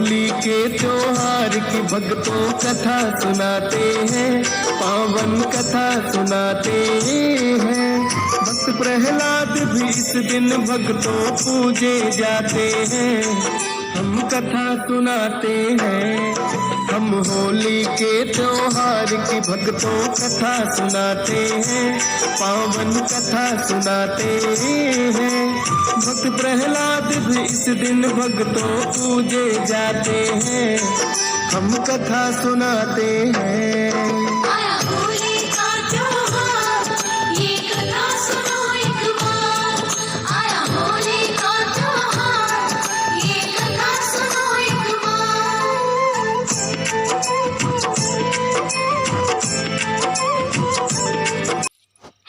होली के त्योहार की भक्तों कथा सुनाते हैं, पावन कथा सुनाते हैं। भक्त प्रहलाद भी इस दिन भक्तों पूजे जाते हैं, हम कथा सुनाते हैं। हम होली के त्योहार की भक्तों कथा सुनाते हैं, पावन कथा सुनाते हैं। भक्त प्रहलाद भी इस दिन भक्तों पूजे जाते हैं, हम कथा सुनाते हैं।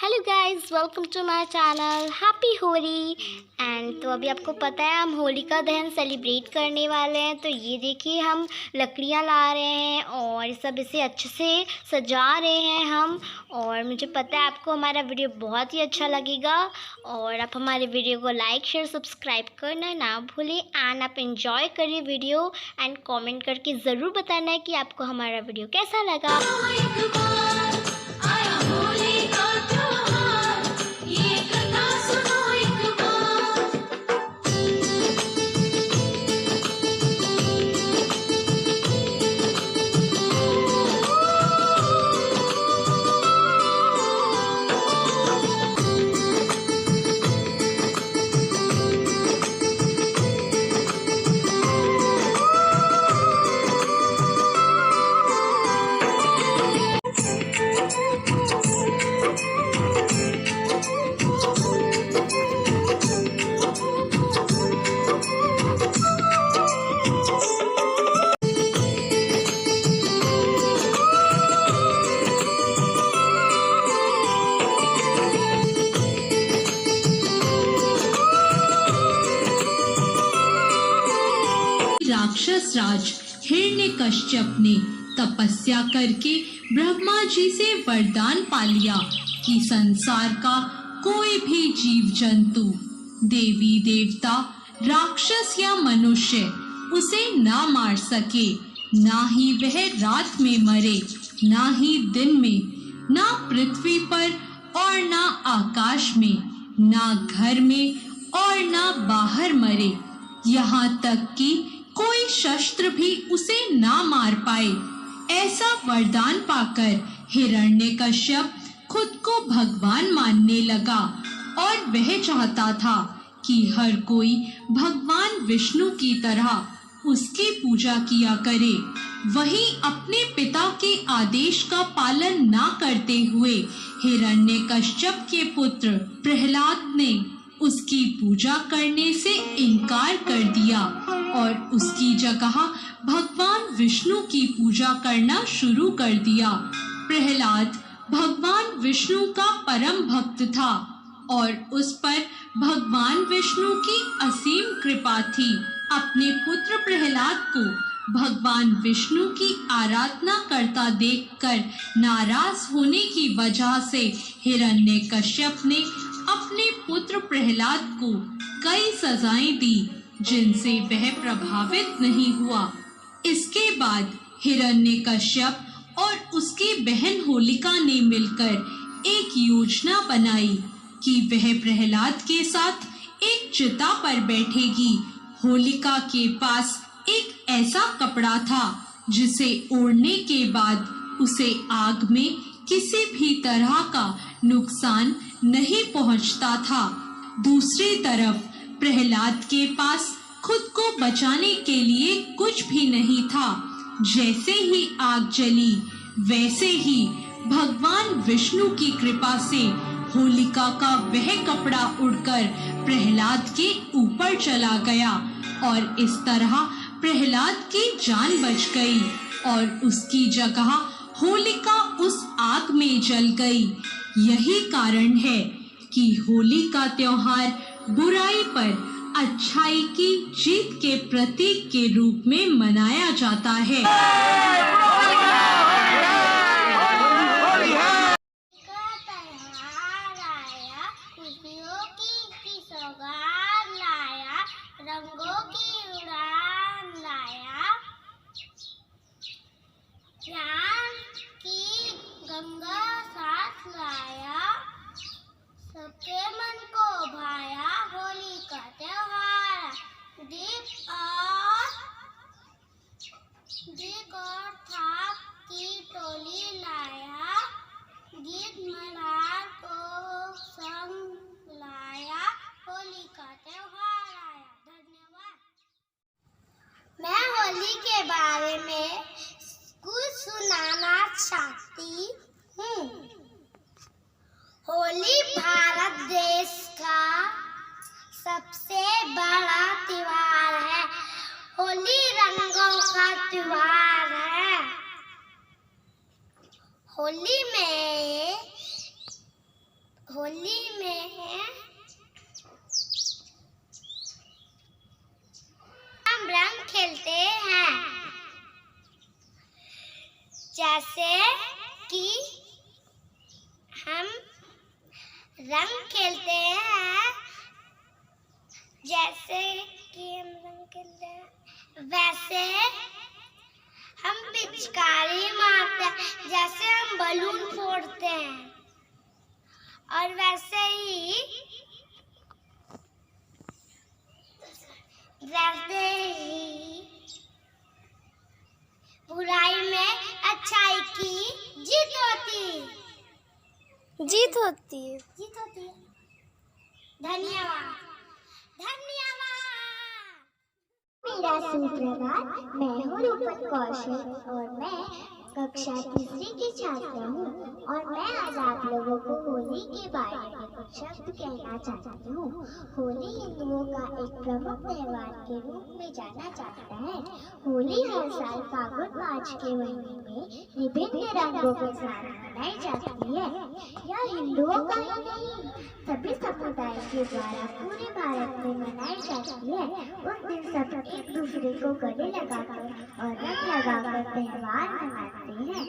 Hello guys, welcome to my channel. Happy Holi. And तो अभी आपको पता है हम होली का दहन सेलिब्रेट करने वाले हैं। तो ये देखिए हम लकड़ियाँ ला रहे हैं और सब इसे अच्छे से सजा रहे हैं हम। और मुझे पता है आपको हमारा वीडियो बहुत ही अच्छा लगेगा और आप हमारे वीडियो को लाइक शेयर सब्सक्राइब करना ना भूलें। एंड आप एंजॉय करिए वीडियो एंड कमेंट करके ज़रूर बताना है कि आपको हमारा वीडियो कैसा लगा। राक्षस राज हिरण्यकश्यप ने तपस्या करके ब्रह्मा जी से वरदान पा लिया कि संसार का कोई भी जीव जंतु, देवी देवता, राक्षस या मनुष्य उसे ना मार सके। ना ही वह रात में मरे, ना ही दिन में, ना पृथ्वी पर और ना आकाश में, ना घर में और ना बाहर मरे। यहाँ तक कि कोई शस्त्र भी उसे ना मार पाए। ऐसा वरदान पाकर हिरण्यकश्यप खुद को भगवान मानने लगा और वह चाहता था कि हर कोई भगवान विष्णु की तरह उसकी पूजा किया करे। वहीं अपने पिता के आदेश का पालन ना करते हुए हिरण्यकश्यप के पुत्र प्रहलाद ने उसकी पूजा करने से इनकार कर दिया और उसकी जगह भगवान विष्णु की पूजा करना शुरू कर दिया। प्रहलाद भगवान विष्णु का परम भक्त था और उस पर भगवान विष्णु की असीम कृपा थी। अपने पुत्र प्रहलाद को भगवान विष्णु की आराधना करता देखकर नाराज होने की वजह से हिरण्यकश्यप ने अपने पुत्र प्रहलाद को कई सजाएं दी जिनसे वह प्रभावित नहीं हुआ। इसके बाद हिरण्यकश्यप और उसकी बहन होलिका ने मिलकर एक योजना बनाई कि वह प्रहलाद के साथ एक चिता पर बैठेगी। होलिका के पास एक ऐसा कपड़ा था जिसे ओढ़ने के बाद उसे आग में किसी भी तरह का नुकसान नहीं पहुंचता था। दूसरी तरफ प्रहलाद के पास खुद को बचाने के लिए कुछ भी नहीं था। जैसे ही आग जली वैसे ही भगवान विष्णु की कृपा से होलिका का वह कपड़ा उड़कर प्रहलाद के ऊपर चला गया और इस तरह प्रहलाद की जान बच गई और उसकी जगह होलिका उस आग में जल गई। यही कारण है कि होली का त्योहार बुराई पर अच्छाई की जीत के प्रतीक के रूप में मनाया जाता है। रंगों की उड़ान लाया, गंगा साथ लाया, सबके मन को भाया, होली का त्योहार। दीप और थाप की टोली लाया, गीत मल्हार को संग लाया, होली का त्योहार आया। धन्यवाद। मैं होली के बारे में कुछ सुनाना चाहती हूँ। होली भारत देश का सबसे बड़ा त्योहार है। होली रंगों का त्योहार है। होली में हम रंग खेलते हैं, जैसे कि हम रंग खेलते हैं, वैसे हम पिचकारी मारते हैं, जैसे हम बलून फोड़ते हैं, और वैसे ही बुराई में अच्छाई की जीत होती है। धन्यवाद। मेरा सुप्रभात। मैं हूँ रूपक कौशल और मैं कक्षा 3 की छात्रा हूँ, और मैं आज आप लोगों को होली के बारे में कुछ शब्द कहना चाहती हूँ। होली हिंदुओं का एक प्रमुख त्योहार के रूप में जाना जाता है। होली हर साल फागुन मार्च के महीने में विभिन्न रंगों के साथ मनाई जाती है। यह हिंदुओं का ही नहीं, सभी समुदाय के द्वारा पूरे भारत में मनाई जाती है। उस दिन सब एक दूसरे को गले लगाकर और रंग लगाकर त्योहार मनाते हैं।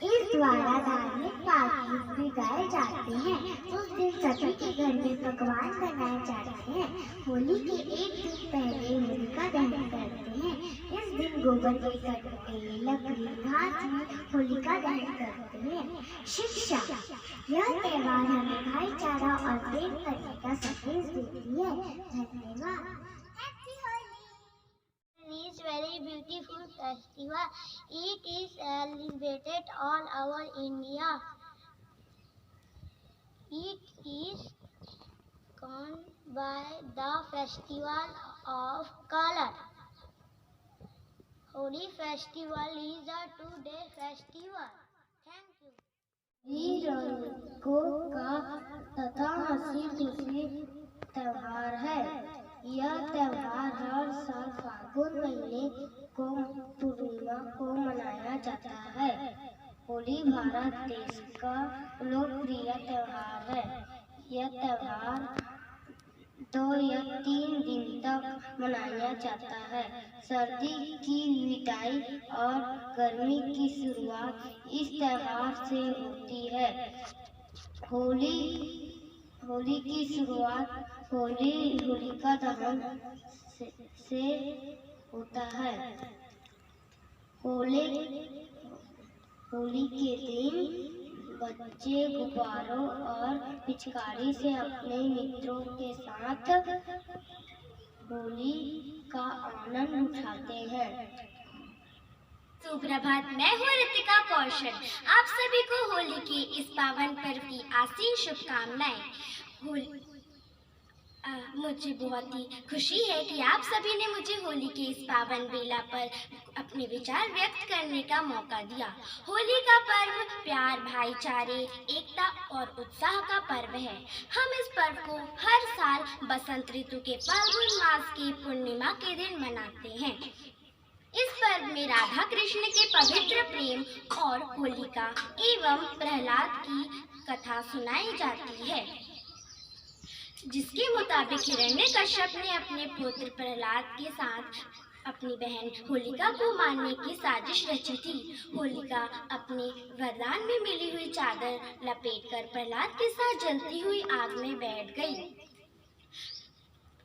इस द्वारा धार्मिक पाठ भी गाए जाते हैं। उस दिन सभी के घर में पकवान बनाए जाते हैं। होली के एक दिन पहले होलिका दहन करते हैं। इस दिन गोबर के कट्टे, लकड़ी, घास में होलिका दहन करते हैं। शिक्षा। यह त्योहार हमें भाईचारा और प्रेम करने का संदेश देती है। धन्यवाद। Is very beautiful festival. It is celebrated all over India. It is called by the festival of color. Holi festival is a 2-day festival. Thank you. ये रंगों का तथा हंसी खुशी त्योहार है। यह त्योहार हर साल फागुन महीने को पूर्णिमा को मनाया जाता है। होली भारत देश का लोकप्रिय त्योहार है। यह त्योहार 2 या 3 दिन तक मनाया जाता है। सर्दी की विदाई और गर्मी की शुरुआत इस त्योहार से होती है। होली की शुरुआत होलिका दहन से होता है। होली के दिन बच्चे गुब्बारों और पिचकारी से अपने मित्रों के साथ होली का आनंद उठाते हैं। सुप्रभात। मैं हूँ रितिका कौशल। आप सभी को होली के इस पावन पर्व की आसीन शुभकामनाएं। मुझे बहुत ही खुशी है कि आप सभी ने मुझे होली के इस पावन बेला पर अपने विचार व्यक्त करने का मौका दिया। होली का पर्व प्यार, भाईचारे, एकता और उत्साह का पर्व है। हम इस पर्व को हर साल बसंत ऋतु के फाल्गुन मास की पूर्णिमा के दिन मनाते हैं। इस पर्व में राधा कृष्ण के पवित्र प्रेम और होलिका एवं प्रहलाद की कथा सुनाई जाती है, जिसके मुताबिक हिरण्यकश्यप ने अपने पुत्र प्रहलाद के साथ अपनी बहन होलिका को मारने की साजिश रची थी। होलिका अपने वरदान में मिली हुई चादर लपेटकर प्रहलाद के साथ जलती हुई आग में बैठ गई।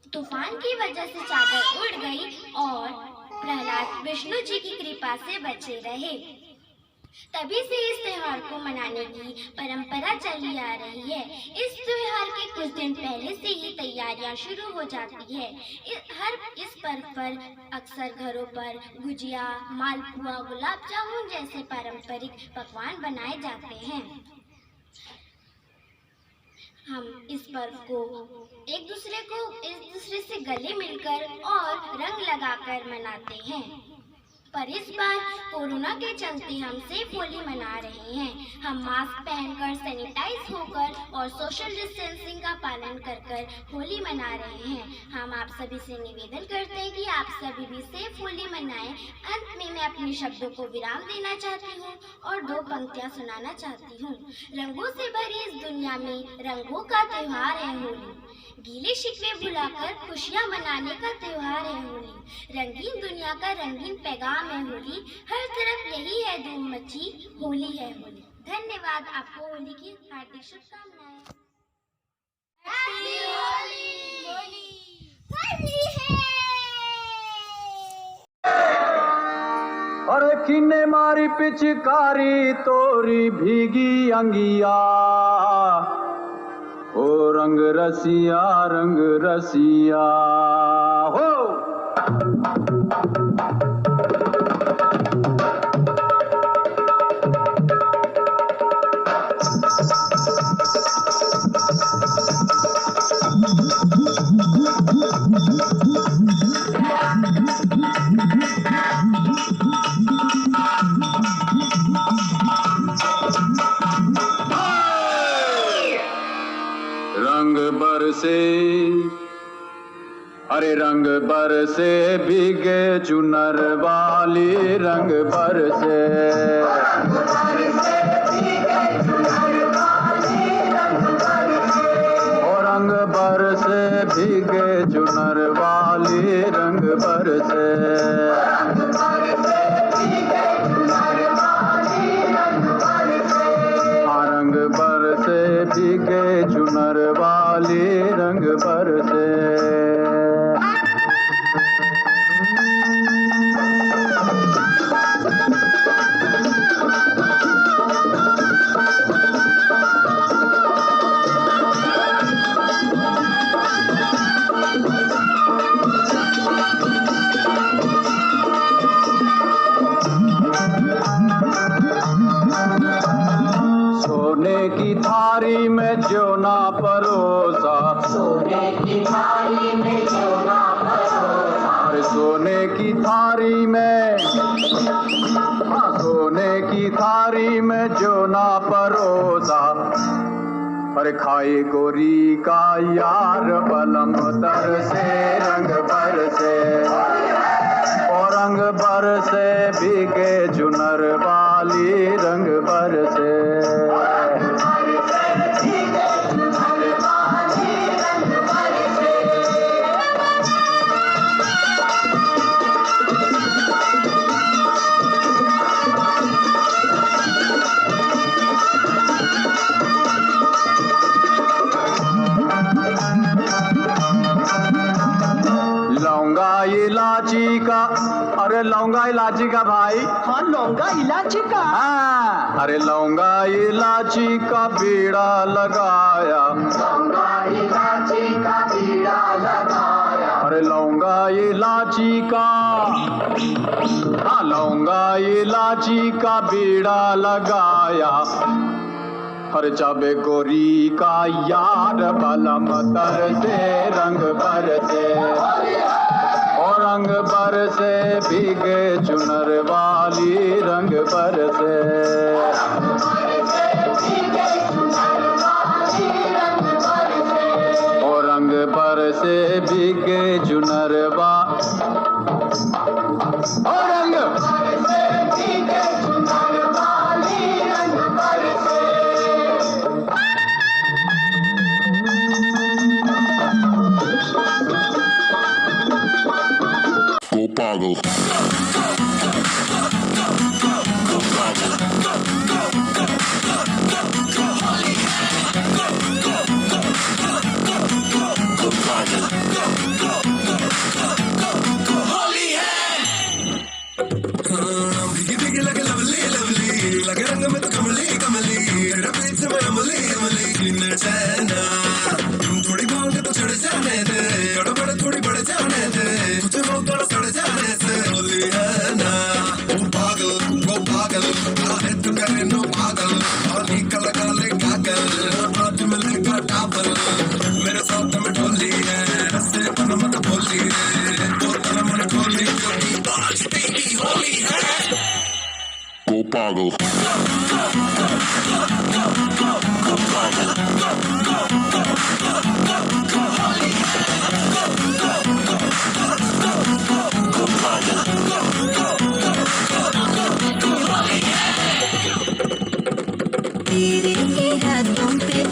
तूफान की वजह से चादर उड़ गई और प्रहलाद विष्णु जी की कृपा से बचे रहे। तभी से इस त्योहार को मनाने की परंपरा चली आ रही है। इस त्योहार के कुछ दिन पहले से ही तैयारियां शुरू हो जाती है। इस पर्व पर अक्सर घरों पर गुजिया, मालपुआ, गुलाब जामुन जैसे पारंपरिक पकवान बनाए जाते हैं। हम इस पर्व को एक दूसरे से गले मिलकर और रंग लगाकर मनाते हैं। पर इस बार कोरोना के चलते हम सेफ होली मना रहे हैं। हम मास्क पहनकर, सैनिटाइज होकर और सोशल डिस्टेंसिंग का पालन कर होली मना रहे हैं। हम आप सभी से निवेदन करते हैं कि आप सभी भी सेफ होली मनाएं। अंत में मैं अपने शब्दों को विराम देना चाहती हूँ और 2 पंक्तियाँ सुनाना चाहती हूँ। रंगों से भरी इस दुनिया में रंगों का त्योहार है होली। गीले शिकवे भुलाकर खुशियाँ मनाने का त्योहार है होली। रंगीन दुनिया का रंगीन पैगाम है होली। हर तरफ यही है धूम मची, होली है होली। धन्यवाद। आपको होली की हार्दिक शुभकामनाएं। हैप्पी होली। अरे किन्ने मारी पिचकारी तोरी भीगी अंगिया, ओ रंग रसिया हो। रंग बरसे, अरे रंग बरसे भीगे चुनर वाली, रंग बरसे, ओ रंग बरसे भीगे चुनर वाली, रंग बरसे, रंग बरसे भीगे चुनर वाली, रंग बरसे। सोने की थारी में ज्योना परोसा, सोने की थारी में ज्योना परोसा, अरे सोने की थारी में, सोने की थारी में ज्योना परोसा, पर खाए गोरी का यार बलम तर से, रंग बरसे, और रंग बरसे भीगे चुनर वाली, रंग बरसे, लौंगा इलायची का, अरे लौंगा इलायची का भाई, हाँ लौंगा इलायची का, हाँ, अरे लौंगा इलायची का बीड़ा लगाया, लौंगा इलायची का बीड़ा लगाया, अरे लौंगा इलायची का, हाँ लौंगा इलायची का बीड़ा लगाया, हर चाबे गोरी का यार बलम तर से, रंग बरसे, और रंग बरसे भीगे चुनर वाली, रंग बरसे, और रंग बरसे भीगे चुनर वाली, और रंग बरसे भीगे चुनर वाली, रंग बरसे। Go Boggle. Go Boggle. लगे रंग में तो कमली कमली, तेरे पीछे में अमली अमली न चैना। तुम थोड़ी मांगे तो चढ़ जाने दे, बड़े बड़े थोड़ी बढ़ जाने दे, तुझे वो थोड़ा सड़ जाने से होली है ना। वो पागल काहे तू करे नो पागल, होली का लगा ले कागल, आज मिलेगा डाबल, मेरे साथ में ढोली है, रस्से बन मत बोली रे, बोतल मन खोली क्योंकि आज तेरी होली है। Go pago. तेरे के हाथों पे